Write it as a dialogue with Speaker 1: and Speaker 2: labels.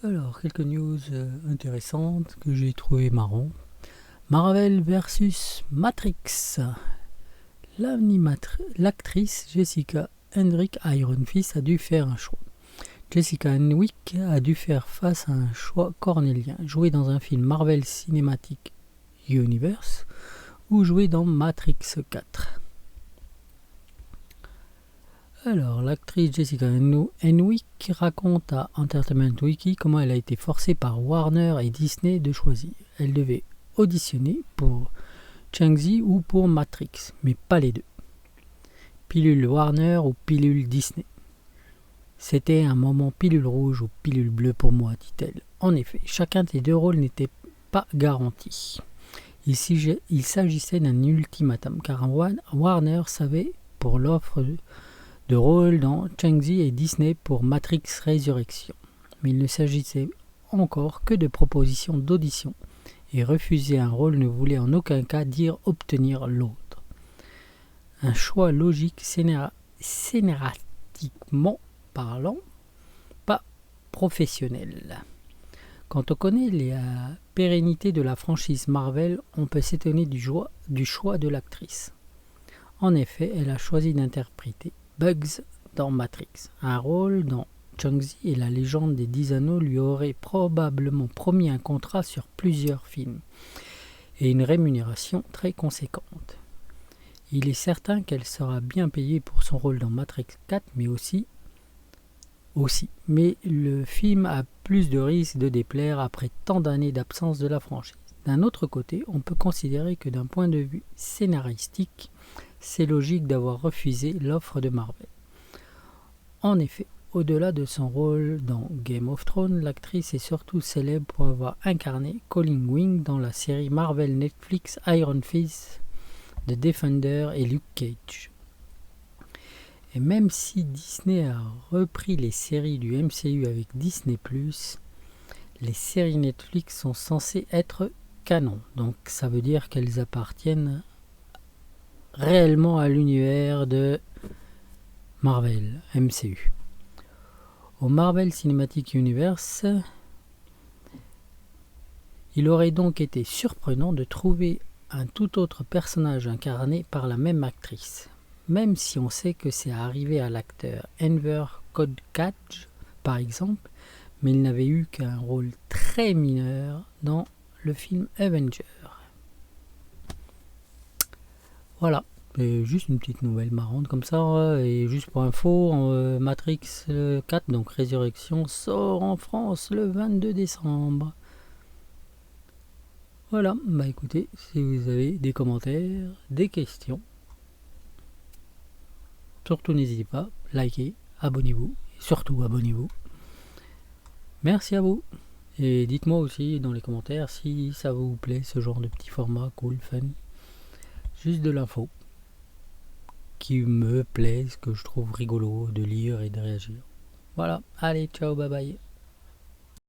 Speaker 1: Alors, quelques news intéressantes que j'ai trouvé marrant. Marvel versus Matrix. L'actrice Jessica Henwick Iron Fist a dû faire un choix. Jessica Henwick a dû faire face à un choix cornélien. Jouer dans un film Marvel Cinematic Universe ou jouer dans Matrix 4. Alors, l'actrice Jessica Henwick raconte à Entertainment Weekly comment elle a été forcée par Warner et Disney de choisir. Elle devait auditionner pour Shang-Chi ou pour Matrix, mais pas les deux. Pilule Warner ou pilule Disney. C'était un moment pilule rouge ou pilule bleue pour moi, dit-elle. En effet, chacun des deux rôles n'était pas garanti. Il s'agissait d'un ultimatum, car Warner savait pour l'offre de rôle dans Shang-Chi et Disney pour Matrix Résurrection. Mais il ne s'agissait encore que de propositions d'audition, et refuser un rôle ne voulait en aucun cas dire obtenir l'autre. Un choix logique scénaristiquement parlant, pas professionnel. Quand on connaît la pérennité de la franchise Marvel, on peut s'étonner du choix de l'actrice. En effet, elle a choisi d'interpréter Bugs dans Matrix. Un rôle dans Shang-Chi et la légende des 10 anneaux lui aurait probablement promis un contrat sur plusieurs films et une rémunération très conséquente. Il est certain qu'elle sera bien payée pour son rôle dans Matrix 4, mais le film a plus de risques de déplaire après tant d'années d'absence de la franchise. D'un autre côté, on peut considérer que d'un point de vue scénaristique, c'est logique d'avoir refusé l'offre de Marvel. En effet, au-delà de son rôle dans Game of Thrones, l'actrice est surtout célèbre pour avoir incarné Colleen Wing dans la série Marvel Netflix Iron Fist, The Defender et Luke Cage. Et même si Disney a repris les séries du MCU avec Disney+, les séries Netflix sont censées être canon. Donc ça veut dire qu'elles appartiennent réellement à l'univers de Marvel, MCU. Au Marvel Cinematic Universe, il aurait donc été surprenant de trouver un tout autre personnage incarné par la même actrice, même si on sait que c'est arrivé à l'acteur Enver Kodkach par exemple, mais il n'avait eu qu'un rôle très mineur dans le film Avenger. Voilà, et juste une petite nouvelle marrante comme ça, et juste pour info, Matrix 4, donc Résurrection, sort en France le 22 décembre. Voilà, bah écoutez, si vous avez des commentaires, des questions, surtout n'hésitez pas, likez, abonnez-vous, et surtout abonnez-vous. Merci à vous, et dites-moi aussi dans les commentaires si ça vous plaît ce genre de petit format cool, fun, juste de l'info qui me plaît, ce que je trouve rigolo de lire et de réagir. Voilà, allez, ciao, bye bye.